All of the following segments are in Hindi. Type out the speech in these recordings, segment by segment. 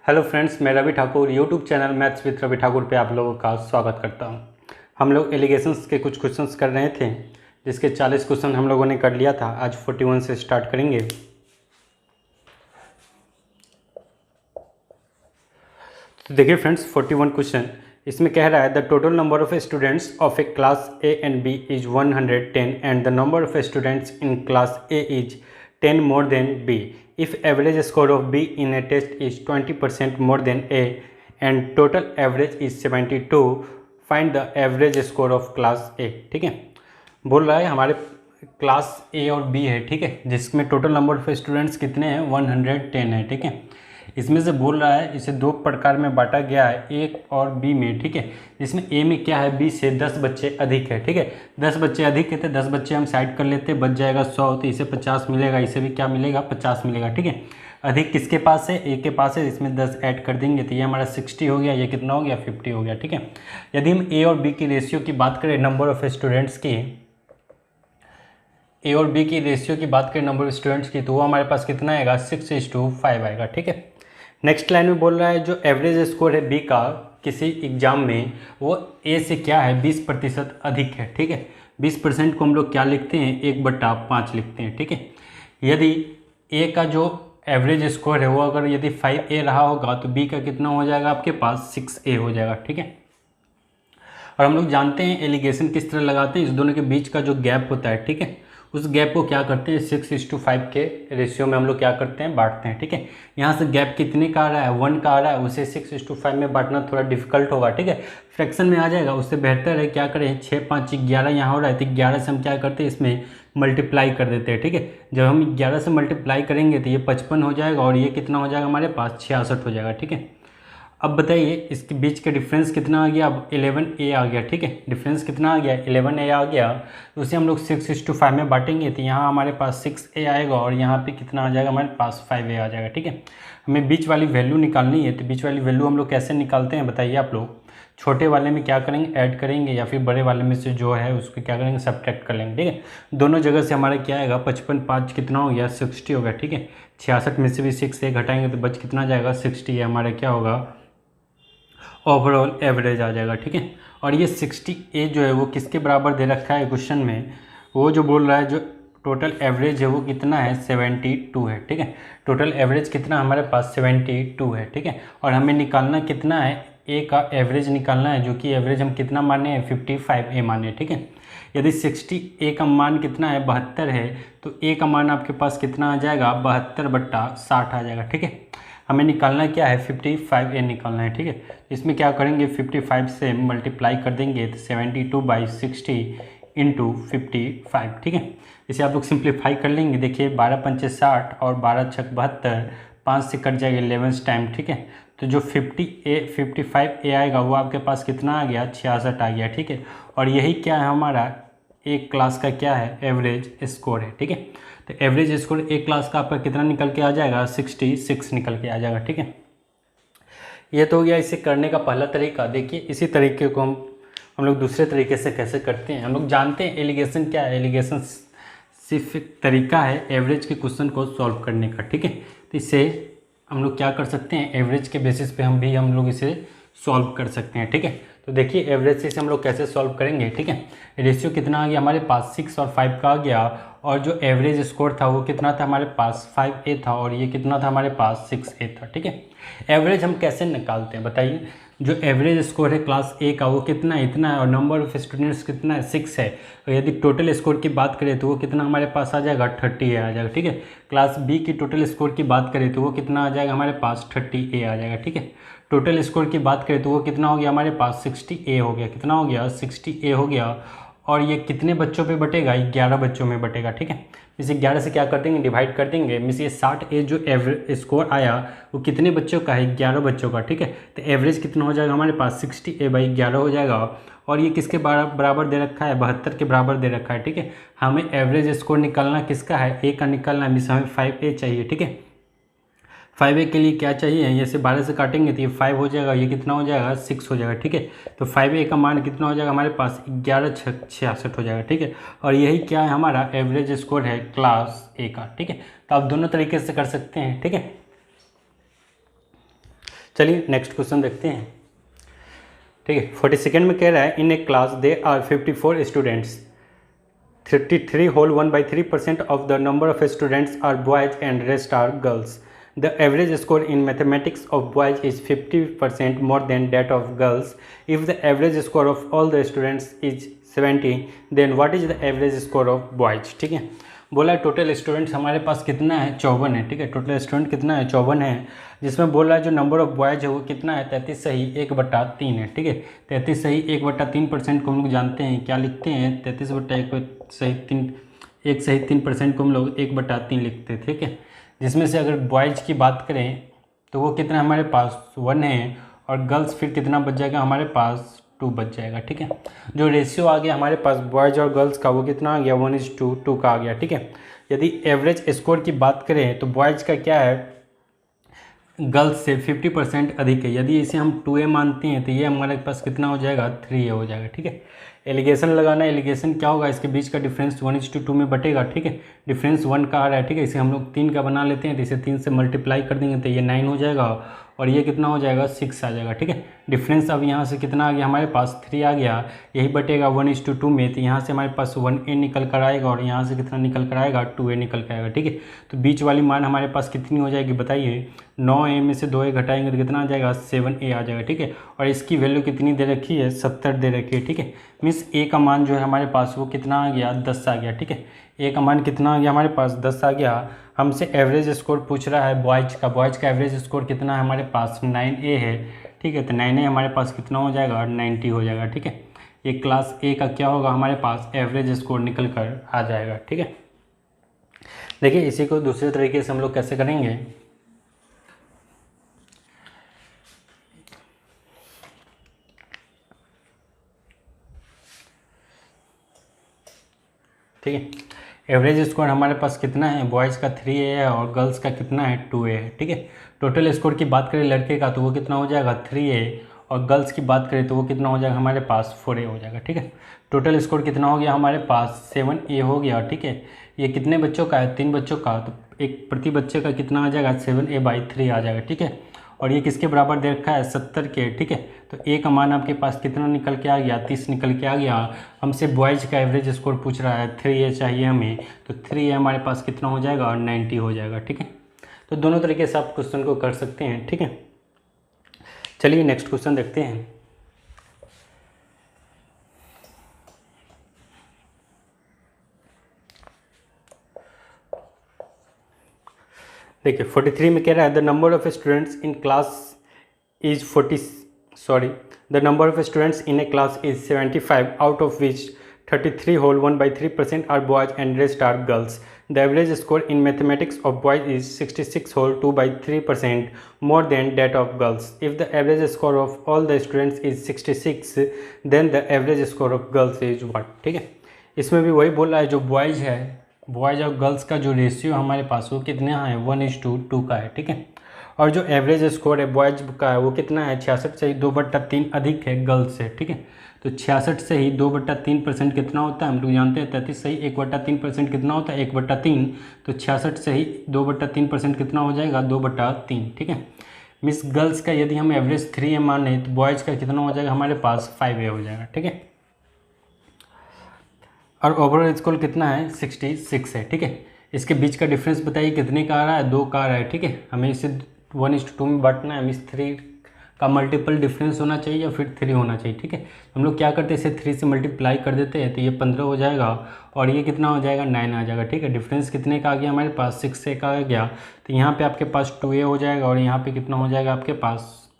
हेलो फ्रेंड्स, मैं Ravi Thakur YouTube channel maths with Ravi Thakur पे आप लोगों का स्वागत करता हूं। हम लोग एलिगेशंस के कुछ क्वेश्चंस कर रहे थे, जिसके 40 क्वेश्चन हम लोगों ने कर लिया था। आज 41 से स्टार्ट करेंगे। तो देखिए फ्रेंड्स, 41 क्वेश्चन इसमें कह रहा है the total number of students of a class A and B is 110 and the number of students in class A is 10 more than B. If average score of B in a test is 20% more than A and total average is 72, find the average score of class A. ठीक है, बोल रहा है हमारे क्लास A और B है, ठीक है, जिसमें टोटल नंबर ऑफ स्टूडेंट्स कितने हैं 110 है, ठीक है। इसमें से बोल रहा है इसे दो प्रकार में बांटा गया है, ए और बी में, ठीक है। इसमें ए में क्या है, बी से 10 बच्चे अधिक है, ठीक है। 10 बच्चे अधिक है तो 10 बच्चे हम साइड कर लेते, बच जाएगा 100, तो इसे 50 मिलेगा, इसे भी क्या मिलेगा 50 मिलेगा, ठीक है। अधिक किसके पास है, ए के पास है, इसमें 10 ऐड कर देंगे तो ये हमारा 60 हो गया, ये कितना हो गया 50 हो गया, ठीक है। यदि हम ए और बी की रेशियो की बात करें, नंबर ऑफ स्टूडेंट्स की, ए और बी की रेशियो की बात करें नंबर ऑफ स्टूडेंट्स की, तो वो हमारे पास कितना आएगा 6:5 आएगा, ठीक है। नेक्स्ट लाइन में बोल रहा है जो एवरेज स्कोर है बी का किसी एग्जाम में, वो ए से क्या है 20% अधिक है, ठीक है। 20% को हम लोग क्या लिखते हैं 1/5 लिखते हैं, ठीक है। यदि ए का जो एवरेज स्कोर है वो अगर यदि 5A रहा होगा तो बी का कितना हो जाएगा आपके पास 6A हो जाएगा, ठीक है। और हम लोग जानते हैं एलिगेशन किस तरह लगाते हैं, इस दोनों के बीच का जो गैप होता है, ठीक है, उस गैप को क्या करते हैं 6:5 के रेशियो में हम लोग क्या करते हैं बांटते हैं, ठीक है। यहाँ से गैप कितने का आ रहा है 1 का आ रहा है, उसे 6:5 में बांटना थोड़ा डिफिकल्ट होगा, ठीक है। फ्रैक्शन में आ जाएगा, उससे बेहतर है क्या करें 6 5 11 यहाँ हो रहा है तो 11 से हम क्या करते हैं इसमें मल्टीप्लाई कर देते हैं, ठीक है। जब हम 11 से मल्टीप्लाई करेंगे तो ये 55 हो जाएगा और ये कितना हो जाएगा हमारे पास 66 हो जाएगा, ठीक है। अब बताइए इसके बीच का डिफरेंस कितना आ गया, अब 11A आ गया, ठीक है। डिफरेंस कितना आ गया 11A आ गया, तो उसे हम लोग 6:5 में बांटेंगे तो यहाँ हमारे पास 6A आएगा और यहाँ पे कितना आ जाएगा हमारे पास 5A आ जाएगा, ठीक है। हमें बीच वाली वैल्यू निकालनी है, तो बीच वाली वैल्यू हम लोग कैसे निकालते हैं बताइए आप लोग। छोटे वाले में क्या करेंगे ऐड करेंगे या फिर बड़े वाले में से जो है उसको क्या करेंगे सब्ट्रैक्ट कर लेंगे, ठीक है। दोनों जगह से हमारा क्या आएगा 55 5 कितना हो गया 60 हो गया, ठीक है। 66 में से भी 6A घटाएंगे तो बच कितना जाएगा 60, ये हमारा क्या होगा ओवरऑल एवरेज आ जाएगा, ठीक है। और ये 60A जो है वो किसके बराबर दे रखा है क्वेश्चन में, वो जो बोल रहा है जो टोटल एवरेज है वो कितना है 72 है, ठीक है। टोटल एवरेज कितना हमारे पास 72 है, ठीक है। और हमें निकालना कितना है ए का एवरेज निकालना है, जो कि एवरेज हम कितना माने हैं 55A माने, ठीक है। यदि 60A का मान कितना है 72 है तो ए का मान आपके पास कितना आ जाएगा 72/60 आ जाएगा, ठीक है। हमें निकालना क्या है 55A निकालना है, ठीक है। इसमें क्या करेंगे 55 से मल्टीप्लाई कर देंगे तो 72/60 इंटू 55, ठीक है। इसे आप लोग सिंप्लीफाई कर लेंगे, देखिए 12 पंचे 60 और 12 छक 72, 5 से कट जाएगा 11 टाइम, ठीक है। तो जो 55A आएगा वो आपके पास कितना आ गया 66 आ गया, ठीक है। और यही क्या है हमारा एक क्लास का क्या है एवरेज स्कोर है, ठीक है। तो एवरेज स्कोर एक क्लास का आपका कितना निकल के आ जाएगा 66 निकल के आ जाएगा, ठीक है। ये तो हो गया इसे करने का पहला तरीका। देखिए इसी तरीके को हम लोग दूसरे तरीके से कैसे करते हैं। हम लोग जानते हैं एलिगेशन क्या है, एलिगेशन सिर्फ एक तरीका है एवरेज के क्वेश्चन को सॉल्व करने का, ठीक है। तो इससे हम लोग क्या कर सकते हैं एवरेज के बेसिस पे हम लोग इसे सॉल्व कर सकते हैं, ठीक है। तो देखिए एवरेज से हम लोग कैसे सॉल्व करेंगे, ठीक है। रेशियो कितना आ गया हमारे पास 6 और 5 का आ गया, और जो एवरेज स्कोर था वो कितना था हमारे पास 5A था और ये कितना था हमारे पास 6A था, ठीक है। एवरेज हम कैसे निकालते हैं बताइए। जो एवरेज स्कोर है क्लास A का वो कितना है इतना है, और नंबर ऑफ स्टूडेंट्स कितना है 6 है। और यदि टोटल स्कोर की बात करें तो वो कितना हमारे पास आ जाएगा 30A आ जाएगा, ठीक है। क्लास B की टोटल स्कोर की बात करें तो वो कितना आ जाएगा हमारे पास 30A आ जाएगा, ठीक है। टोटल स्कोर की बात करें तो वो कितना हो गया हमारे पास 60A हो गया, कितना हो गया 60A हो गया। और ये कितने बच्चों पे बटेगा 11 बच्चों में बटेगा, ठीक है। इस 11 से क्या कर देंगे डिवाइड कर देंगे, मीन्स ये 60A जो एवरेज स्कोर आया वो कितने बच्चों का है 11 बच्चों का, ठीक है। तो एवरेज कितना हो जाएगा हमारे पास 60A/11 हो जाएगा। और ये किसके बराबर दे रखा है 72 के बराबर दे रखा है, ठीक है। हमें एवरेज स्कोर निकालना किसका है ए का निकालना है, मीन्स हमें 5A चाहिए, ठीक है। 5A के लिए क्या चाहिए, ये से 12 से काटेंगे तो ये 5 हो जाएगा, ये कितना हो जाएगा 6 हो जाएगा, ठीक है। तो 5A का मान कितना हो जाएगा हमारे पास 11 छक 66 हो जाएगा, ठीक है। और यही क्या है हमारा एवरेज स्कोर है क्लास A का, ठीक है। तो आप दोनों तरीके से कर सकते हैं, ठीक है। चलिए नेक्स्ट क्वेश्चन देखते हैं। ठीक है, 42 में कह रहा है in a class they are 54 students, 33 whole 1/3% of the number of students are boys and rest are girls. The average score in mathematics of boys is 50% more than that of girls. If the average score of all the students is 70, then what is the average score of boys? ठीक है, बोला टोटल स्टूडेंट्स हमारे पास कितना है, 54 है। ठीक है, टोटल स्टूडेंट कितना है, 54 है, जिसमें बोल रहा है जो नंबर ऑफ बॉयज है वो कितना है, 33 सही 1/3 है। ठीक है, 33 सही 1/3% को हम लोग जानते हैं, क्या लिखते हैं, 33/1 सही 3, 1 सही 3% को हम लोग 1/3 लिखते हैं। ठीक है, जिसमें से अगर बॉयज की बात करें तो वो कितना हमारे पास 1 है, और गर्ल्स फिर कितना बच जाएगा हमारे पास 2 बच जाएगा। ठीक है, जो रेशियो आ गया हमारे पास बॉयज और गर्ल्स का वो कितना आ गया, 1:2 का आ गया। ठीक है, यदि एवरेज स्कोर की बात करें तो बॉयज का क्या है, गर्ल्स से 50% अधिक है। यदि इसे हम 2a मानते हैं तो ये हमारे पास कितना हो जाएगा, 3a हो जाएगा। ठीक है, एलिगेशन लगाना, एलिगेशन क्या होगा, इसके बीच का डिफरेंस 1:2 में बटेगा। ठीक है, डिफरेंस 1 का आ रहा है। ठीक है, इसे हम लोग 3 का बना लेते हैं, तो इसे 3 से मल्टीप्लाई कर देंगे तो ये 9 हो जाएगा, और ये कितना हो जाएगा, 6 आ जाएगा। ठीक है, डिफरेंस अब यहाँ से कितना आ गया हमारे पास, 3 आ गया, यही बटेगा 1:2 में, तो यहाँ से हमारे पास 1a निकल कर आएगा, और यहाँ से कितना निकल कर आएगा, 2a निकल कर आएगा। ठीक है, तो बीच वाली मान हमारे पास कितनी हो जाएगी बताइए, 9a में से 2a घटाएंगे तो कितना आ जाएगा, 7a आ जाएगा। ठीक है, और इसकी वैल्यू कितनी दे रखी है, 70 दे रखी है। ठीक है, मीन्स a का मान जो है हमारे पास वो कितना आ गया, 10 आ गया। ठीक है, a का मान कितना आ गया हमारे पास, 10 आ गया। हमसे एवरेज स्कोर पूछ रहा है बॉयज का एवरेज स्कोर कितना है हमारे पास, 9a है। ठीक है, तो 9a हमारे पास कितना हो जाएगा, 90 हो जाएगा। ठीक है, ये क्लास a का क्या होगा हमारे पास, एवरेज स्कोर निकल कर आ जाएगा। ठीक है, देखिए इसी को दूसरे तरीके से हम लोग कैसे करेंगे, ठीक है, एवरेज स्कोर हमारे पास कितना है, बॉयज़ का 3a है और गर्ल्स का कितना है, 2a है। ठीक है, टोटल स्कोर की बात करें लड़के का तो वो कितना हो जाएगा, 3a, और गर्ल्स की बात करें तो वो कितना हो जाएगा हमारे पास, 4a हो जाएगा। ठीक है, टोटल स्कोर कितना हो गया हमारे पास, 7a हो गया। ठीक है, ये कितने बच्चों का है, 3 बच्चों का, तो एक प्रति बच्चे का कितना आ जाएगा, 7a/3 आ जाएगा। ठीक है, और ये किसके बराबर दे रखा है, 70 के। ठीक है, तो a का मान आपके पास कितना निकल के आ गया, 30 निकल के आ गया। हमसे बॉयज़ का एवरेज स्कोर पूछ रहा है, 3a चाहिए हमें, तो 3a हमारे पास कितना हो जाएगा, 90 हो जाएगा। ठीक है, तो दोनों तरीके से आप क्वेश्चन को कर सकते हैं। ठीक है, चलिए नेक्स्ट क्वेश्चन देखते हैं। देखिए 43 में कह रहा है the number of students in class is the number of students in a class is 75, out of which 33 whole 1/3% are boys and rest are girls. The average score in mathematics of boys is 66 whole 2/3% more than that of girls. If the average score of all the students is 66, then the average score of girls is what? ठीक है, इसमें भी वही बोल रहा है, जो बॉयज़ है, बॉयज़ और गर्ल्स का जो रेशियो हमारे पास वो कितना है, 1:2 का है। ठीक है, और जो एवरेज स्कोर है बॉयज़ का है वो कितना है, 66 से ही 2/3 अधिक है गर्ल्स से। ठीक है, तो 66 से ही 2/3% कितना होता है, हम लोग जानते हैं 33 से ही 1/3% कितना होता है, 1/3, तो 66 से ही 2/3% कितना हो जाएगा, 2/3। ठीक है, मिस गर्ल्स का यदि हम एवरेज 3a माने तो बॉयज़ का कितना हो जाएगा हमारे पास, 5a हो जाएगा। ठीक है, और ओवरऑल स्कोर कितना है, 66 है। ठीक है, इसके बीच का डिफरेंस बताइए कितने का आ रहा है, 2 का आ रहा है। ठीक है, हमें इसे 1:2 में बांटना है, हमें इस 3 का मल्टीपल डिफरेंस होना चाहिए या फिर 3 होना चाहिए। ठीक है, हम लोग क्या करते हैं, इसे 3 से मल्टीप्लाई कर देते हैं तो ये 15 हो जाएगा, और ये कितना हो जाएगा, 9 आ जाएगा। ठीक है, डिफरेंस कितने का आ गया हमारे पास, 6 से का आ गया, तो यहाँ पे आपके पास 2a हो जाएगा, और यहाँ पे कितना हो जाएगा आपके पास,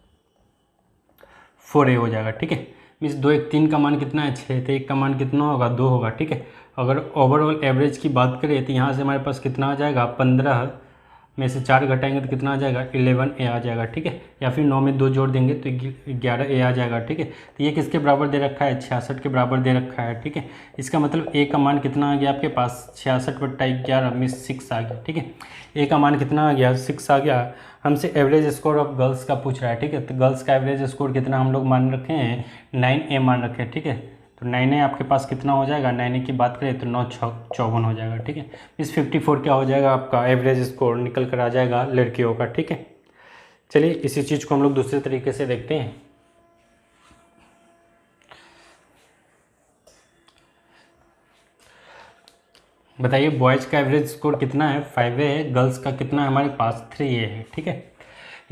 4a हो जाएगा। ठीक है, मीन्स 2 1 3 का मान कितना है, 6, तो 1 का मान कितना होगा, 2 होगा। ठीक है, अगर ओवरऑल एवरेज की बात करें तो यहाँ से हमारे पास कितना आ जाएगा, 15 में से 4 घटाएंगे तो कितना आ जाएगा, 11a आ जाएगा। ठीक है, या फिर 9 में 2 जोड़ देंगे तो 11a आ जाएगा। ठीक है, तो ये किसके बराबर दे रखा है, 66 के बराबर दे रखा है। ठीक है, इसका मतलब a का मान कितना आ गया आपके पास, 66/11 में 6 आ गया। ठीक है, a का मान कितना आ गया, 6 आ गया। हमसे एवरेज स्कोर ऑफ गर्ल्स का पूछ रहा है। ठीक है, तो गर्ल्स का एवरेज स्कोर कितना हम लोग मान रखे हैं, 9a मान रखे हैं। ठीक है, तो 9a आपके पास कितना हो जाएगा, 9a की बात करें तो 9 6 54 हो जाएगा। ठीक है, इस 54 क्या हो जाएगा आपका एवरेज स्कोर निकल कर आ जाएगा लड़कियों का। ठीक है, चलिए इसी चीज़ को हम लोग दूसरे तरीके से देखते हैं। बताइए बॉयज़ का एवरेज स्कोर कितना है, 5A है, गर्ल्स का कितना है हमारे पास 3A है। ठीक है,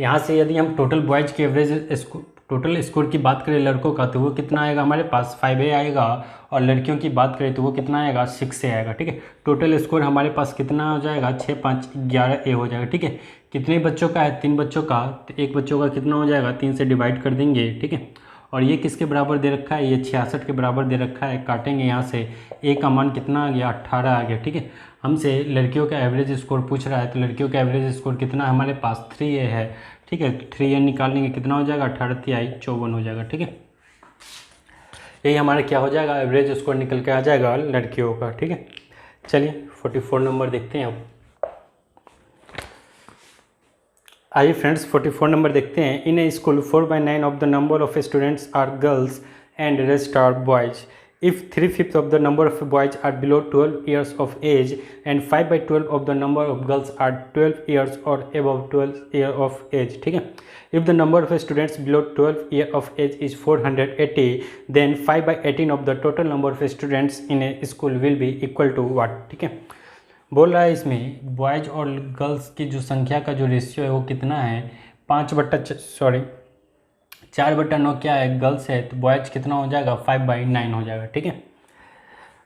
यहाँ से यदि हम टोटल बॉयज़ के एवरेज टोटल स्कोर की बात करें लड़कों का, तो वो कितना आएगा हमारे पास 5A आएगा, और लड़कियों की बात करें तो वो कितना आएगा 6A आएगा। ठीक है, टोटल स्कोर हमारे पास कितना हो जाएगा 6 5 11A हो जाएगा। ठीक है, कितने बच्चों का है, 3 बच्चों का, तो एक बच्चों का कितना हो जाएगा 3 से डिवाइड कर देंगे। ठीक है, और ये किसके बराबर दे रखा है, ये 66 के बराबर दे रखा है। काटेंगे यहाँ से, ए का मान कितना आ गया 18 आ गया। ठीक है, हमसे लड़कियों का एवरेज स्कोर पूछ रहा है, तो लड़कियों का एवरेज स्कोर कितना हमारे पास 3A है। ठीक है, तो 3A निकाल लेंगे, कितना हो जाएगा 18 तिहाई 54 हो जाएगा। ठीक है, यही हमारा क्या हो जाएगा, एवरेज स्कोर निकल के आ जाएगा लड़कियों का। ठीक है, चलिए 44 नंबर देखते हैं अब। आइए फ्रेंड्स 44 नंबर देखते हैं। In a school 4/9 of the number of students are girls and rest are boys. If 3/5 of the number of boys are below 12 years of age and 5/12 of the number of girls are 12 years or above 12 year of age। ठीक है, if the number of students below 12 year of age is 480, then 5/18 of the total number of students in a school will be equal to what। ठीक है, बोल रहा है इसमें बॉयज़ और गर्ल्स की जो संख्या का जो रेशियो है वो कितना है, 4/9 क्या है, गर्ल्स है, तो बॉयज़ कितना हो जाएगा 5/9 हो जाएगा। ठीक है,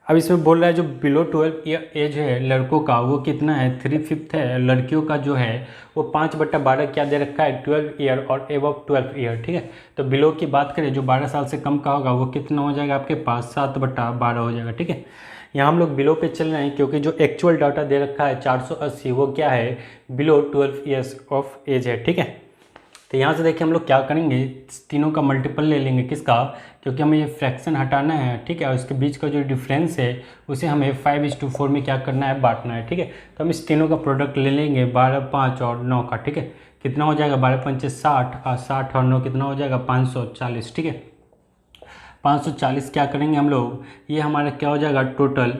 अब इसमें बोल रहा है जो बिलो 12 ईयर एज है लड़कों का वो कितना है 3/5 है, लड़कियों का जो है वो 5/12 क्या दे रखा है 12 ईयर और एबव 12 ईयर। ठीक है, तो बिलो की बात करें जो 12 साल से कम का होगा वो कितना हो जाएगा आपके पास 7/12 हो जाएगा। ठीक है, यहाँ हम लोग बिलो पे चल रहे हैं क्योंकि जो एक्चुअल डाटा दे रखा है 480 वो क्या है बिलो 12 ईयर्स ऑफ एज है। ठीक है, तो यहाँ से देखिए हम लोग क्या करेंगे, तीनों का मल्टीपल ले लेंगे, किसका, क्योंकि हमें ये फ्रैक्शन हटाना है। ठीक है, और इसके बीच का जो डिफरेंस है उसे हमें 5:4 में क्या करना है, बांटना है। ठीक है, तो हम इस तीनों का प्रोडक्ट ले लेंगे 12, 5 और 9 का। ठीक है, कितना हो जाएगा 12 पंचे 60 और 60 और 9 कितना हो जाएगा 540। ठीक है, 540 क्या करेंगे हम लोग, ये हमारा क्या हो जाएगा टोटल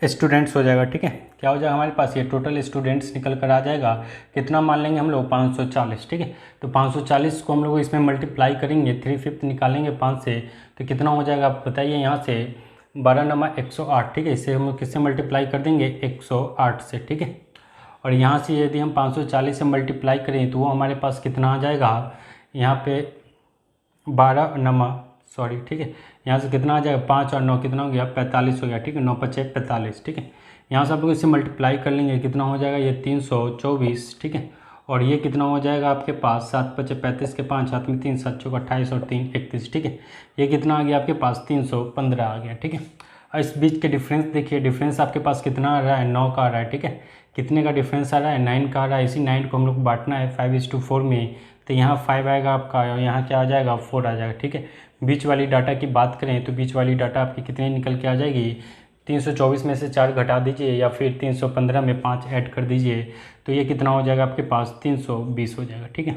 स्टूडेंट्स हो जाएगा। ठीक है, क्या हो जाएगा हमारे पास ये टोटल स्टूडेंट्स निकल कर आ जाएगा, कितना मान लेंगे हम लोग 540। ठीक है, तो 540 को हम लोग इसमें मल्टीप्लाई करेंगे, 3/5 निकालेंगे 5 से, तो कितना हो जाएगा आप बताइए, यहाँ से 12 नमा 108। ठीक है, इसे हम लोग किससे मल्टीप्लाई कर देंगे 108 से। ठीक है, और यहाँ से यदि हम 540 से मल्टीप्लाई करें तो वो हमारे पास कितना आ जाएगा, यहाँ पे 12 नमा सॉरी। ठीक है, यहाँ से कितना आ जाएगा 5 और 9 कितना हो गया 45 हो गया। ठीक है, 9 × 5 = 45। ठीक है, यहाँ से आप लोग इसे मल्टीप्लाई कर लेंगे, कितना हो जाएगा ये 324। ठीक है, और ये कितना हो जाएगा आपके पास 7 × 5 = 35 के 5 हाथ में 3 7 × 28 और 3 31। ठीक है, ये कितना आ गया आपके पास 315 आ गया। ठीक है, और इस बीच के डिफरेंस देखिए, डिफरेंस आपके पास कितना आ रहा है 9 का आ रहा है। ठीक है, कितने का डिफरेंस आ रहा है 9 का आ रहा है। इसी 9 को हम लोग बांटना है 5:4 में, तो यहाँ 5 आएगा आपका और यहाँ क्या आ जाएगा 4 आ जाएगा। ठीक है, बीच वाली डाटा की बात करें तो बीच वाली डाटा आपकी कितनी निकल के आ जाएगी, 324 में से 4 घटा दीजिए या फिर 315 में 5 ऐड कर दीजिए, तो ये कितना हो जाएगा आपके पास 320 हो जाएगा। ठीक है,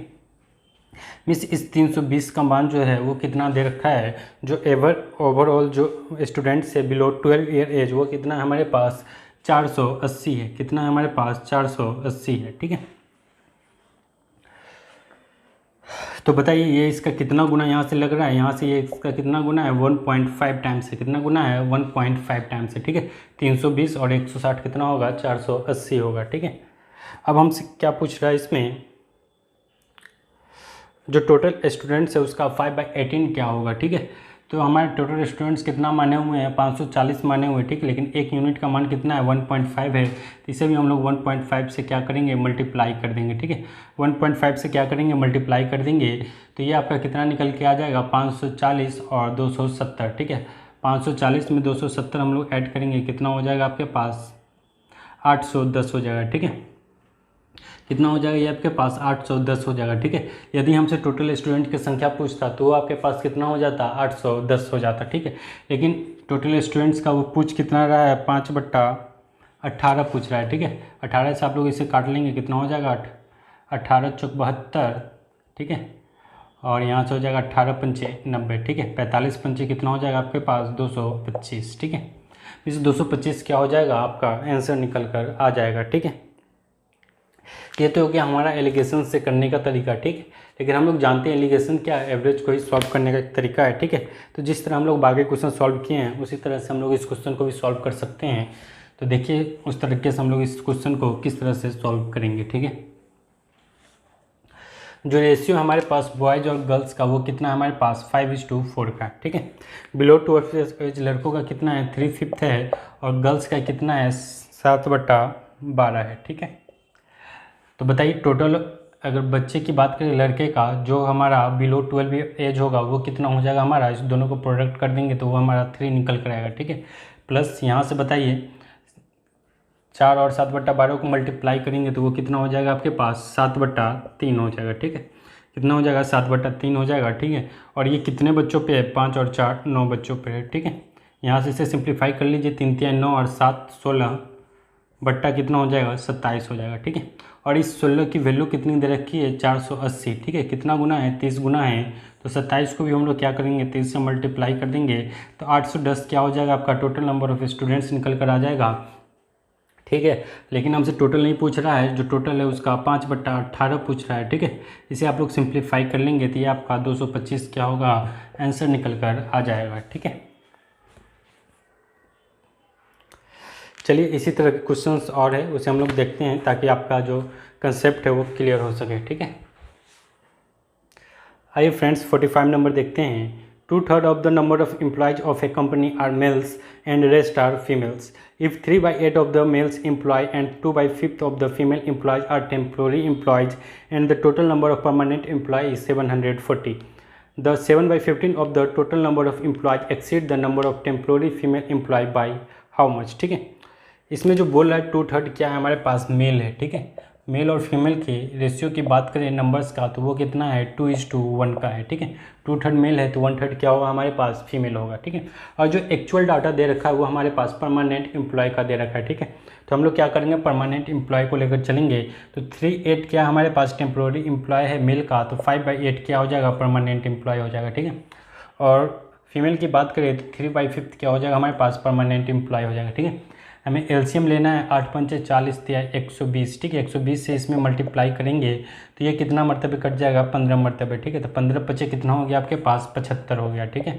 मीन्स इस 320 का मान जो है वो कितना दे रखा है, जो ओवरऑल जो स्टूडेंट्स है बिलो 12 ईयर एज वो कितना है हमारे पास 480 है। कितना है हमारे पास 480 है। ठीक है, तो बताइए ये इसका कितना गुना यहाँ से लग रहा है, यहाँ से ये इसका कितना गुना है 1.5 टाइम्स है। कितना गुना है 1.5 टाइम्स है। ठीक है, 320 और 160 कितना होगा 480 होगा। ठीक है, अब हमसे क्या पूछ रहा है इसमें, जो टोटल स्टूडेंट्स है उसका 5/18 क्या होगा। ठीक है, तो हमारे टोटल स्टूडेंट्स कितना माने हुए हैं 540 माने हुए। ठीक है, लेकिन एक यूनिट का मान कितना है 1.5 है, तो इसे भी हम लोग 1.5 से क्या करेंगे मल्टीप्लाई कर देंगे। ठीक है, 1.5 से क्या करेंगे मल्टीप्लाई कर देंगे, तो ये आपका कितना निकल के आ जाएगा 540 और 270। ठीक है, 540 में 270 हम लोग ऐड करेंगे, कितना हो जाएगा आपके पास 810 हो जाएगा। ठीक है, कितना हो जाएगा ये आपके पास 810 हो जाएगा। ठीक है, यदि हमसे टोटल स्टूडेंट की संख्या पूछता तो वो आपके पास कितना हो जाता 810 हो जाता। ठीक है, लेकिन टोटल स्टूडेंट्स का वो पूछ कितना रहा है 5/18 पूछ रहा है। ठीक है, 18 से आप लोग इसे काट लेंगे, कितना हो जाएगा 18 × 72। ठीक है, और यहाँ से हो जाएगा 18 × 5 = 90। ठीक है, 45 × 5 कितना हो जाएगा आपके पास 225। ठीक है, इस 225 क्या हो जाएगा आपका आंसर निकल कर आ जाएगा। ठीक है, ये तो हो गया हमारा एलिगेशन से करने का तरीका, ठीक है। लेकिन हम लोग जानते हैं एलिगेशन क्या है, एवरेज को ही सॉल्व करने का एक तरीका है, ठीक है। तो जिस तरह हम लोग बाकी क्वेश्चन सॉल्व किए हैं उसी तरह से हम लोग इस क्वेश्चन को भी सॉल्व कर सकते हैं। तो देखिए उस तरीके से हम लोग इस क्वेश्चन को किस तरह से सॉल्व करेंगे, ठीक है। जो रेशियो हमारे पास बॉयज़ और गर्ल्स का वो कितना है हमारे पास 5:4 का, ठीक है। बिलो 12 एज लड़कों का कितना है 3/5 है और गर्ल्स का कितना है 7/12 है, ठीक है। तो बताइए टोटल अगर बच्चे की बात करें लड़के का, जो हमारा बिलो 12 एज होगा वो कितना हो जाएगा हमारा, इस दोनों को प्रोडक्ट कर देंगे तो वो हमारा 3 निकल कर आएगा, ठीक है। प्लस यहाँ से बताइए 4 और 7/12 को मल्टीप्लाई करेंगे तो वो कितना हो जाएगा आपके पास 7/3 हो जाएगा, ठीक है। कितना हो जाएगा 7/3 हो जाएगा, ठीक है। और ये कितने बच्चों पे है 5 और 4 9 बच्चों पे है, ठीक है। यहाँ से इसे सिंप्लीफाई कर लीजिए 3 3 9 और 7 16 बट्टा कितना हो जाएगा 27 हो जाएगा, ठीक है। और इस 16 की वैल्यू कितनी दे रखी है 480, ठीक है। कितना गुना है 30 गुना है, तो 27 को भी हम लोग क्या करेंगे 30 से मल्टीप्लाई कर देंगे तो 810 क्या हो जाएगा आपका टोटल नंबर ऑफ स्टूडेंट्स निकल कर आ जाएगा, ठीक है। लेकिन हमसे टोटल नहीं पूछ रहा है, जो टोटल है उसका 5/18 पूछ रहा है, ठीक है। इसे आप लोग सिंप्लीफाई कर लेंगे तो ये आपका 225 क्या होगा आंसर निकल कर आ जाएगा, ठीक है। चलिए इसी तरह के क्वेश्चंस और है उसे हम लोग देखते हैं ताकि आपका जो कंसेप्ट है वो क्लियर हो सके, ठीक है। आइए फ्रेंड्स 45 नंबर देखते हैं। 2/3 of the number of employees of a company are males and rest are females. If 3/8 of the males employee and 2/5 of the female employees are temporary employees and the total number of permanent employees is 740. The 7/15 of the total number of employees exceed the number of temporary female employee by how much, ठीक है। इसमें जो बोल रहा है 2/3 क्या है हमारे पास मेल है, ठीक है। मेल और फीमेल के रेशियो की बात करें नंबर्स का तो वो कितना है 2:1 का है, ठीक है। 2/3 मेल है तो 1/3 क्या होगा हमारे पास फीमेल होगा, ठीक है। और जो एक्चुअल डाटा दे रखा है वो हमारे पास परमानेंट एम्प्लॉय का दे रखा है, ठीक है। तो हम लोग क्या करेंगे परमानेंट एम्प्लॉय को लेकर चलेंगे। तो 3/8 क्या हमारे पास टेम्प्रोरी एम्प्लॉय है मेल का, तो 5/8 क्या हो जाएगा परमानेंट एम्प्लॉय हो जाएगा, ठीक है। और फीमेल की बात करें तो 3/5 क्या हो जाएगा हमारे पास परमानेंट एम्प्लॉय हो जाएगा, ठीक है। हमें एलसीएम लेना है 8 पंचे 40 दिया 120, ठीक है। 120 से इसमें मल्टीप्लाई करेंगे तो ये कितना मरतबे कट जाएगा 15 मरतबे, ठीक है। तो 15 पचे कितना हो गया आपके पास 75 हो गया, ठीक है।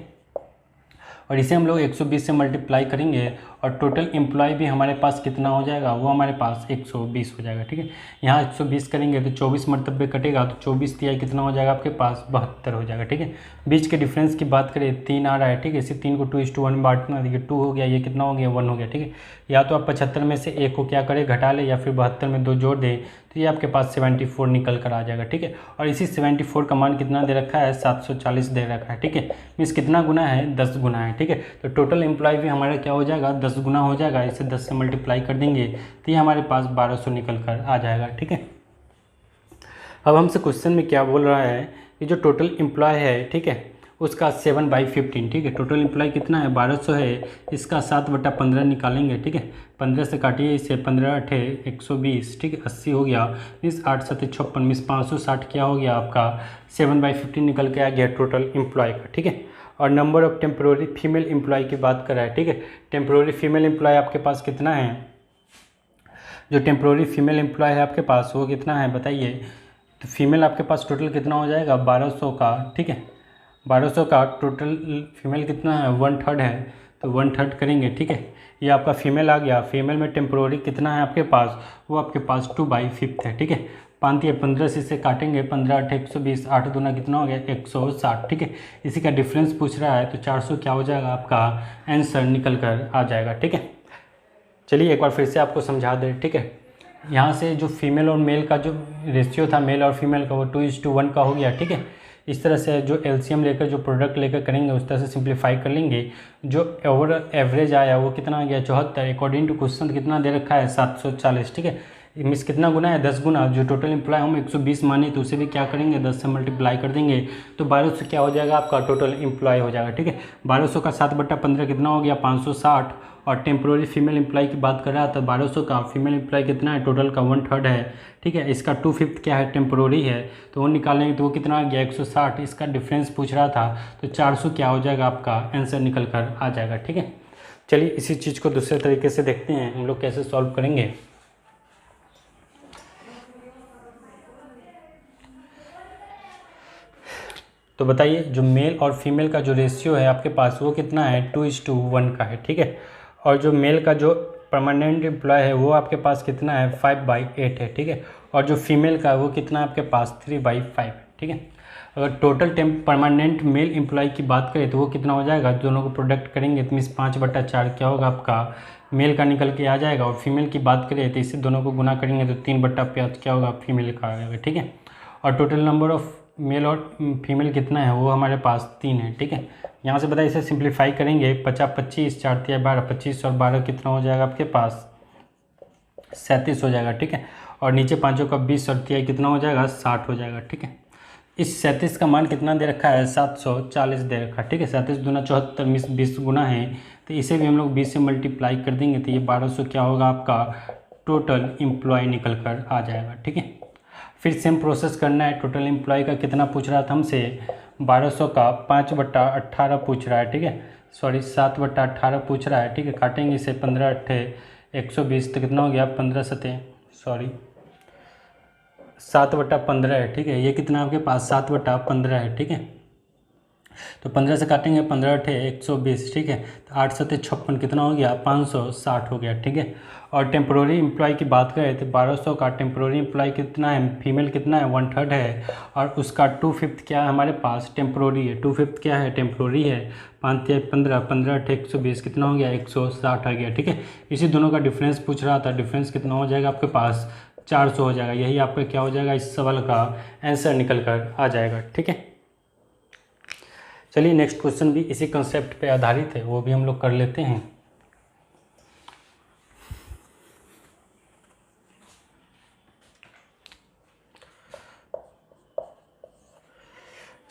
और इसे हम लोग 120 से मल्टीप्लाई करेंगे और टोटल एम्प्लॉय भी हमारे पास कितना हो जाएगा वो हमारे पास 120 हो जाएगा, ठीक है। यहाँ 120 करेंगे तो 24 मरतबे कटेगा तो 24 दिया कितना हो जाएगा आपके पास 72 हो जाएगा, ठीक है। बीच के डिफरेंस की बात करें 3 आ रहा है, ठीक है। इसे 3 को 2:1 बांटना, देखिए 2 हो गया, ये कितना हो गया 1 हो गया, ठीक है। या तो आप 75 में से 1 को क्या करें घटा ले या फिर 72 में 2 जोड़ दें तो ये आपके पास 74 निकल कर आ जाएगा, ठीक है। और इसी 74 का मान कितना दे रखा है 740 दे रखा है, ठीक है। मीन्स कितना गुना है 10 गुना है, ठीक है। तो टोटल एम्प्लॉय भी हमारा क्या हो जाएगा 10 गुना हो जाएगा। इसे 10 से मल्टीप्लाई कर देंगे तो ये हमारे पास 1200 निकल कर आ जाएगा, ठीक है। अब हमसे क्वेश्चन में क्या बोल रहा है कि जो टोटल एम्प्लॉय है, ठीक है, उसका 7/15, ठीक है। टोटल एम्प्लॉय कितना है 1200 है, इसका 7/15 निकालेंगे, ठीक है। 15 से काटिए इसे 15 8 120, ठीक है। 80 हो गया, इस 8 7 56 मीस 560 क्या हो गया आपका 7/15 निकल के आ गया टोटल एम्प्लॉय का, ठीक है। और number of temporary female employ की बात कर रहा है, ठीक है। टेम्प्रोरी फीमेल एम्प्लॉय आपके पास कितना है, जो टेम्प्रोरी फीमेल एम्प्लॉय है आपके पास वो कितना है बताइए। तो फीमेल आपके पास टोटल कितना हो जाएगा 1200 का, ठीक है। 1200 का टोटल फीमेल कितना है 1/3 है, तो 1/3 करेंगे, ठीक है। ये आपका फीमेल आ गया। फीमेल में टेम्प्रोरी कितना है आपके पास, वो आपके पास 2/5 है, ठीक है। 15 से इसे काटेंगे 15 8 120, 8 दूना कितना हो गया 160, ठीक है। इसी का डिफरेंस पूछ रहा है तो 400 क्या हो जाएगा आपका आंसर निकल कर आ जाएगा, ठीक है। चलिए एक बार फिर से आपको समझा दें, ठीक है। यहाँ से जो फीमेल और मेल का जो रेशियो था मेल और फीमेल का वो 2:1 का हो गया, ठीक है। इस तरह से जो एलसीएम लेकर जो प्रोडक्ट लेकर करेंगे उस तरह से सिंप्लीफाई कर लेंगे। जो ओवरऑल एवरेज आया वो कितना आ गया 74, अकॉर्डिंग टू क्वेश्चन कितना दे रखा है 740, ठीक है। मीन्स कितना गुना है 10 गुना। जो टोटल एम्प्लॉय हम 120 माने तो उसे भी क्या करेंगे 10 से मल्टीप्लाई कर देंगे तो 1200 क्या हो जाएगा आपका टोटल एम्प्लॉय हो जाएगा, ठीक है। 1200 का 7/15 कितना हो गया 560। और टेम्प्रोरी फीमेल एम्प्लॉय की बात कर रहा था 1200 का फीमेल एम्प्लॉय कितना है टोटल का 1/3 है, ठीक है। इसका 2/5 क्या है टेम्प्रोरी है, तो वो निकालेंगे तो वो कितना आ गया 160। इसका डिफरेंस पूछ रहा था तो 400 क्या हो जाएगा आपका आंसर निकल कर आ जाएगा, ठीक है। चलिए इसी चीज़ को दूसरे तरीके से देखते हैं हम लोग कैसे सॉल्व करेंगे। तो बताइए जो मेल और फीमेल का जो रेशियो है आपके पास वो कितना है, 2:1 का है, ठीक है। और जो मेल का जो परमानेंट एम्प्लॉय है वो आपके पास कितना है, 5/8 है, ठीक है। और जो फीमेल का वो कितना आपके पास 3/5 है, ठीक है। अगर टोटल परमानेंट मेल एम्प्लॉय की बात करें तो वो कितना हो जाएगा, दोनों को प्रोडक्ट करेंगे तो मीन्स 5/4 क्या होगा आपका मेल का निकल के आ जाएगा। और फीमेल की बात करें तो इससे दोनों को गुना करेंगे तो 3/5 क्या होगा फीमेल का आएगा, ठीक है। और टोटल नंबर ऑफ मेल और फीमेल कितना है वो हमारे पास 3 है, ठीक है। यहाँ से बताइए इसे सिंप्लीफाई करेंगे, 50/25 4 × 12 25 और 12 कितना हो जाएगा आपके पास 37 हो जाएगा, ठीक है। और नीचे 5 का 20 और 3 कितना हो जाएगा 60 हो जाएगा, ठीक है। इस 37 का मान कितना दे रखा है, 740 दे रखा है, ठीक है। 37 दूना 74 मिस 20 गुना है तो इसे भी हम लोग 20 से मल्टीप्लाई कर देंगे तो ये 1200 क्या होगा आपका टोटल एम्प्लॉय निकल कर आ जाएगा, ठीक है। फिर सेम प्रोसेस करना है, टोटल एम्प्लॉय का कितना पूछ रहा था हमसे, 1200 का 5/18 पूछ रहा है, ठीक है। सॉरी 7/18 पूछ रहा है, ठीक है। काटेंगे इसे 15×8 120 तो कितना हो गया 7/15 है, ठीक है। ये कितना आपके पास 7/15 है, ठीक है। तो 15 से काटेंगे 15×8 120, ठीक है। तो 8×7 = 56 कितना हो गया 560 हो गया, ठीक है। और टेम्प्रोरी एम्प्लॉय की बात करें तो 1200 का टेम्प्रोरी एम्प्लॉय कितना है, फीमेल कितना है 1/3 है। और उसका 2/5 क्या है हमारे पास टेम्प्रोरी है, 2/5 क्या है टेम्प्रोरी है। 5×15 15×8 120 कितना हो गया 160 आ गया, ठीक है। इसी दोनों का डिफरेंस पूछ रहा था, डिफरेंस कितना हो जाएगा आपके पास 400 हो जाएगा। यही आपका क्या हो जाएगा इस सवाल का आंसर निकल कर आ जाएगा, ठीक है। चलिए नेक्स्ट क्वेश्चन भी इसी कंसेप्ट पे आधारित है, वो भी हम लोग कर लेते हैं।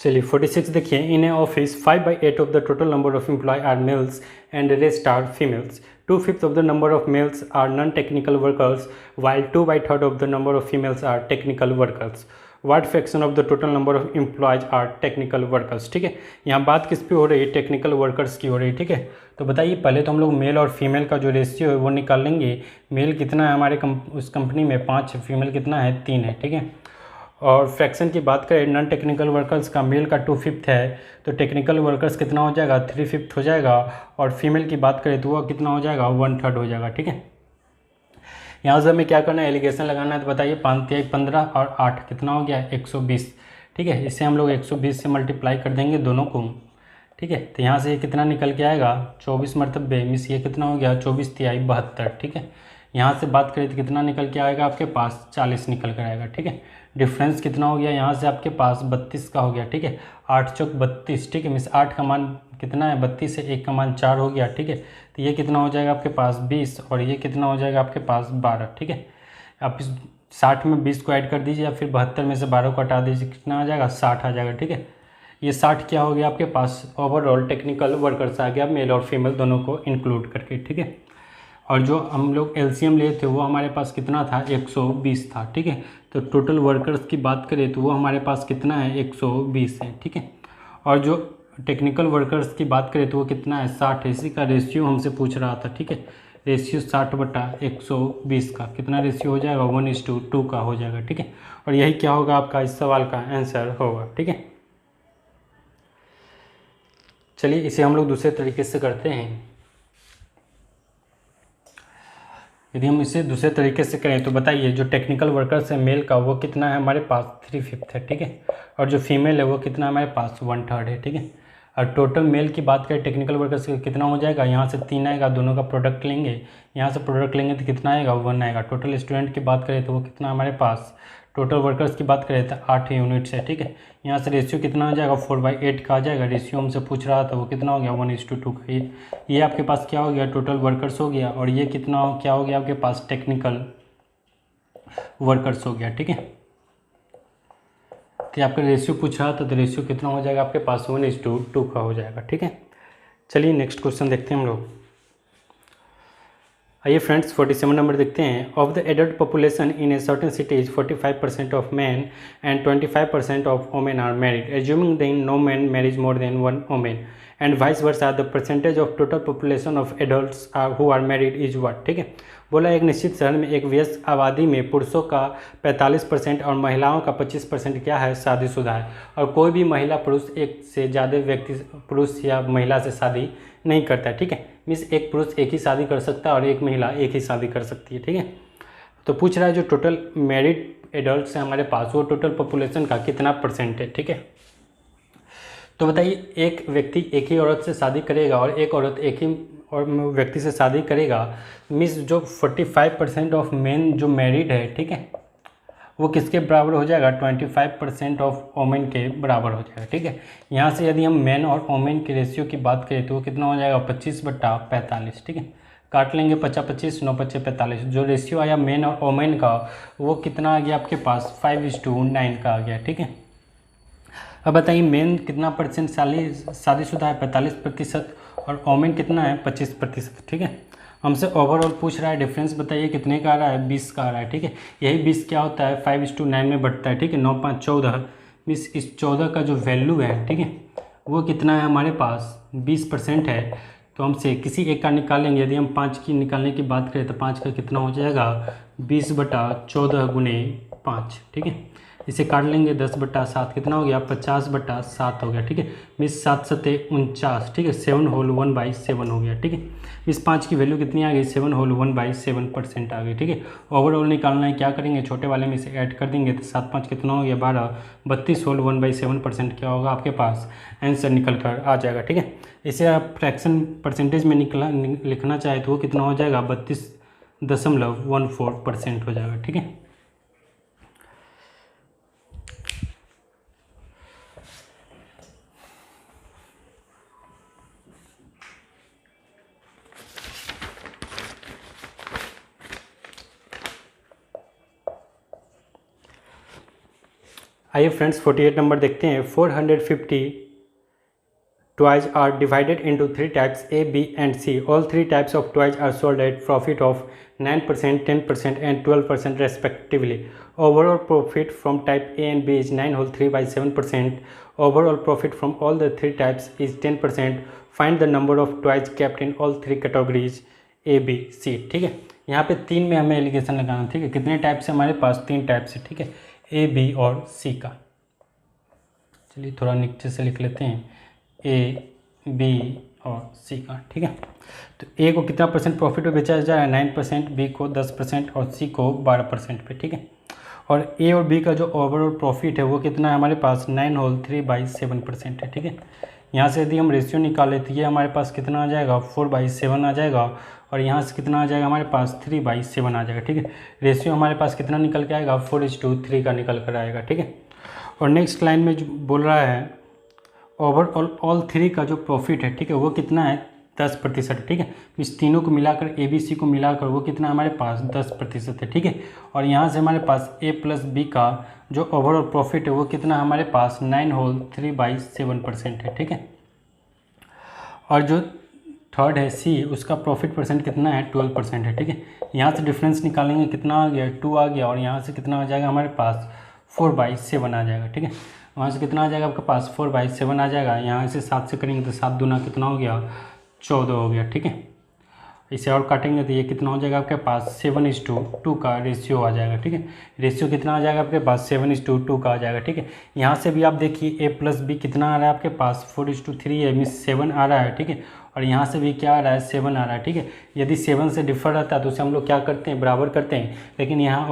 चलिए 46 देखिए, in a office 5/8 of the total number of employee are males and rest are females. 2/5 of the number of males are non-technical workers while 2/3 of the number of females are technical workers. What fraction of the total number of employees are technical workers? ठीक है, यहाँ बात किस पे हो रही है, टेक्निकल वर्कर्स की हो रही है, ठीक है। तो बताइए पहले तो हम लोग मेल और फीमेल का जो रेशियो है वो निकाल लेंगे। मेल कितना है हमारे उस कंपनी में 5, फीमेल कितना है 3 है, ठीक है। और फ्रैक्शन की बात करें नॉन टेक्निकल वर्कर्स का मेल का 2/5 है तो टेक्निकल वर्कर्स कितना हो जाएगा 3/5 हो जाएगा। और फीमेल की बात करें तो वह कितना हो जाएगा 1/3 हो जाएगा, ठीक है। यहाँ से हमें क्या करना है, एलिगेशन लगाना है। तो बताइए 5×3 = 15 और 8 कितना हो गया 120, ठीक है। इसे हम लोग 120 से मल्टीप्लाई कर देंगे दोनों को, ठीक है। तो यहाँ से ये कितना निकल के आएगा 24 मरतबे मिस ये कितना हो गया 24 × 72, ठीक है। यहाँ से बात करें तो कितना निकल के आएगा आपके पास 40 निकल कर आएगा, ठीक है। डिफरेंस कितना हो गया यहाँ से आपके पास 32 का हो गया, ठीक है। 8 × 32, ठीक है। मिस 8 का मान कितना है 32 है, 1 का मान 4 हो गया, ठीक है। तो ये कितना हो जाएगा आपके पास 20 और ये कितना हो जाएगा आपके पास 12, ठीक है। आप इस 60 में 20 को ऐड कर दीजिए या फिर 72 में से 12 को हटा दीजिए, कितना आ जाएगा 60 आ जाएगा, ठीक है। ये 60 क्या हो गया आपके पास ओवरऑल टेक्निकल वर्कर्स आ गया मेल और फीमेल दोनों को इंक्लूड करके, ठीक है। और जो हम लोग एलसीएम लिए थे वो हमारे पास कितना था 120 था, ठीक है। तो टोटल वर्कर्स की बात करें तो वो हमारे पास कितना है 120 है, ठीक है। और जो टेक्निकल वर्कर्स की बात करें तो वो कितना है 60 है। इसी का रेशियो हमसे पूछ रहा था, ठीक है। रेशियो 60/120 का कितना रेशियो हो जाएगा 1:2 का हो जाएगा, ठीक है। और यही क्या होगा आपका इस सवाल का आंसर होगा, ठीक है। चलिए इसे हम लोग दूसरे तरीके से करते हैं। यदि हम इसे दूसरे तरीके से करें तो बताइए जो टेक्निकल वर्कर्स है मेल का वो कितना है हमारे पास 3/5 है, ठीक है। और जो फीमेल है वो कितना हमारे पास 1/3 है, ठीक है। और टोटल मेल की बात करें टेक्निकल वर्कर्स कितना हो जाएगा, यहाँ से 3 आएगा, दोनों का प्रोडक्ट लेंगे, यहाँ से प्रोडक्ट लेंगे तो कितना आएगा 1 आएगा। टोटल स्टूडेंट की बात करें तो वो कितना हमारे पास, टोटल वर्कर्स की बात करें तो 8 यूनिट्स है, ठीक है। यहाँ से रेशियो कितना हो जाएगा 4/8 का आ जाएगा। रेशियो हमसे पूछ रहा था वो कितना हो गया 1:2 का। ये आपके पास क्या हो गया टोटल वर्कर्स हो गया। और ये कितना क्या हो गया आपके पास टेक्निकल वर्कर्स हो गया, ठीक है। तो आपका रेशियो पूछ रहा था तो रेशियो कितना हो जाएगा आपके पास 1:2 का हो जाएगा, ठीक है। चलिए नेक्स्ट क्वेश्चन देखते हैं हम लोग। आइए फ्रेंड्स 47 नंबर देखते हैं। Of the adult population in a certain cities 45% of man and 25% of women are married, assuming then no man marriage more than 1 women and vice versa the percentage of total population of adults who are married is what. ठीक है, बोला एक निश्चित शहर में एक व्यस्त आबादी में पुरुषों का 45% और महिलाओं का 25% क्या है, शादीशुदा है। और कोई भी महिला पुरुष एक से ज़्यादा व्यक्ति पुरुष या महिला से शादी नहीं करता है। ठीक है, मीन्स एक पुरुष एक ही शादी कर सकता है और एक महिला एक ही शादी कर सकती है। ठीक है, तो पूछ रहा है जो टोटल मैरिड एडल्ट्स हैं हमारे पास वो टोटल पॉपुलेशन का कितना परसेंट है। ठीक है, तो बताइए एक व्यक्ति एक ही औरत से शादी करेगा और एक औरत एक ही और व्यक्ति से शादी करेगा, मीन्स जो 45% ऑफ मेन जो मैरिड है, ठीक है, वो किसके बराबर हो जाएगा, 25% ऑफ वोमेन के बराबर हो जाएगा। ठीक है, यहाँ से यदि हम मेन और वोमेन के रेशियो की बात करें तो वो कितना हो जाएगा, 25/45। ठीक है, काट लेंगे 50-25, 9-5-45, जो रेशियो आया मेन और वोमेन का वो कितना आ गया आपके पास, 5:9 का आ गया। ठीक है, अब बताइए मेन कितना परसेंट शादीशुदा है, 45%, और वोमेन कितना है, 25%। ठीक है, हमसे ओवरऑल पूछ रहा है, डिफरेंस बताइए कितने का आ रहा है, 20 का आ रहा है। ठीक है, यही 20 क्या होता है, 5:9 में बढ़ता है। ठीक है, 9 5 14, मीन्स इस 14 का जो वैल्यू है, ठीक है, वो कितना है हमारे पास, 20% है। तो हमसे किसी एक का निकालेंगे, यदि हम 5 की निकालने की बात करें तो 5 का कितना हो जाएगा, 20/14 × 5। ठीक है, इसे काट लेंगे, 10/7 कितना हो गया, 50/7 हो गया। ठीक है, मीन्स 7×7 = 49। ठीक है, 7 होल 1/7 हो गया। ठीक है, इस 5 की वैल्यू कितनी आ गई, 7 होल 1/7% आ गई। ठीक है, ओवरऑल निकालना है, क्या करेंगे, छोटे वाले में से ऐड कर देंगे तो 7 5 कितना हो गया, 12, 32 होल 1/7% क्या होगा आपके पास, आंसर निकल कर आ जाएगा। ठीक है, इसे आप फ्रैक्शन परसेंटेज में लिखना चाहे तो वो कितना हो जाएगा, 32.14% हो जाएगा। ठीक है, आइए फ्रेंड्स 48 नंबर देखते हैं। 450 toys are divided into 3 types A, B and C. All 3 types of toys are sold at profit of 9%, 10% and 12% respectively. Overall profit from type A and B is 9 whole 3/7%. Overall profit from all the 3 types is 10%. Find the number of toys kept in all 3 categories A, B, C. ठीक है, यहाँ पे 3 में हमें एलिगेशन लगाना। ठीक है, कितने टाइप से हमारे पास, 3 टाइप से। ठीक है, A, B और C का। चलिए थोड़ा नीचे से लिख लेते हैं, A, B और C का। ठीक है, तो A को कितना परसेंट प्रॉफिट पे बेचा जा रहा है, 9%, B को 10% और C को 12% पे। ठीक है, और A और B का जो ओवरऑल प्रॉफिट है वो कितना है हमारे पास, 9 होल 3/7% है। ठीक है, यहाँ से यदि हम रेशियो निकालें तो ये हमारे पास कितना आ जाएगा, 4/7 आ जाएगा, और यहाँ से कितना आ जाएगा हमारे पास, 3/7 आ जाएगा। ठीक है, रेशियो हमारे पास कितना निकल के आएगा, 4:3 का निकल कर आएगा। ठीक है, और नेक्स्ट लाइन में जो बोल रहा है ओवरऑल ऑल 3 का जो प्रॉफिट है, ठीक है, वो कितना है, 10%। ठीक है, इस तीनों को मिलाकर A, B, C को मिलाकर वो कितना हमारे पास, 10% है। ठीक है, और यहाँ से हमारे पास A + B का जो ओवरऑल प्रॉफिट है वो कितना हमारे पास, 9 होल 3/7% है। ठीक है, और जो थर्ड है C, उसका प्रॉफिट परसेंट कितना है, 12% है। ठीक है, यहाँ से डिफरेंस निकालेंगे, कितना आ गया, 2 आ गया, और यहाँ से कितना आ जाएगा हमारे पास, 4/7 आ जाएगा। ठीक है, वहाँ से कितना आ जाएगा आपके पास, 4/7 आ जाएगा। यहाँ से 7 से करेंगे तो 7 दूना कितना हो गया, 14 हो गया। ठीक है, इसे और काटेंगे तो ये कितना हो जाएगा आपके पास, 7:2 का रेशियो आ जाएगा। ठीक है, रेशियो कितना आ जाएगा आपके पास, 7:2 का आ जाएगा। ठीक है, यहाँ से भी आप देखिए A + B कितना आ रहा है आपके पास, 4:3 है, मीन्स 7 आ रहा है। ठीक है, और यहाँ से भी क्या आ रहा है, 7 आ रहा है। ठीक है, यदि 7 से डिफर रहता है तो उसे हम लोग क्या करते हैं, बराबर करते हैं, लेकिन यहाँ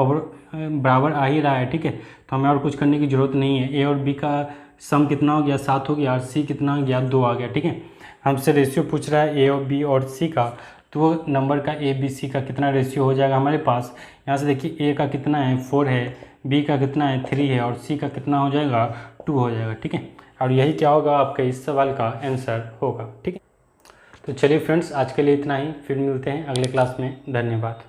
बराबर आ ही रहा है। ठीक है, तो हमें और कुछ करने की ज़रूरत नहीं है। A और B का सम कितना हो गया, 7 हो गया, और C कितना हो गया, 2 आ गया। ठीक है, हमसे रेशियो पूछ रहा है A और B और C का, तो वो नंबर का A, B, C का कितना रेशियो हो जाएगा हमारे पास। यहाँ से देखिए A का कितना है, 4 है, B का कितना है, 3 है, और C का कितना हो जाएगा, 2 हो जाएगा। ठीक है, और यही क्या होगा आपका इस सवाल का आंसर होगा। ठीक है, तो चलिए फ्रेंड्स आज के लिए इतना ही, फिर मिलते हैं अगले क्लास में। धन्यवाद।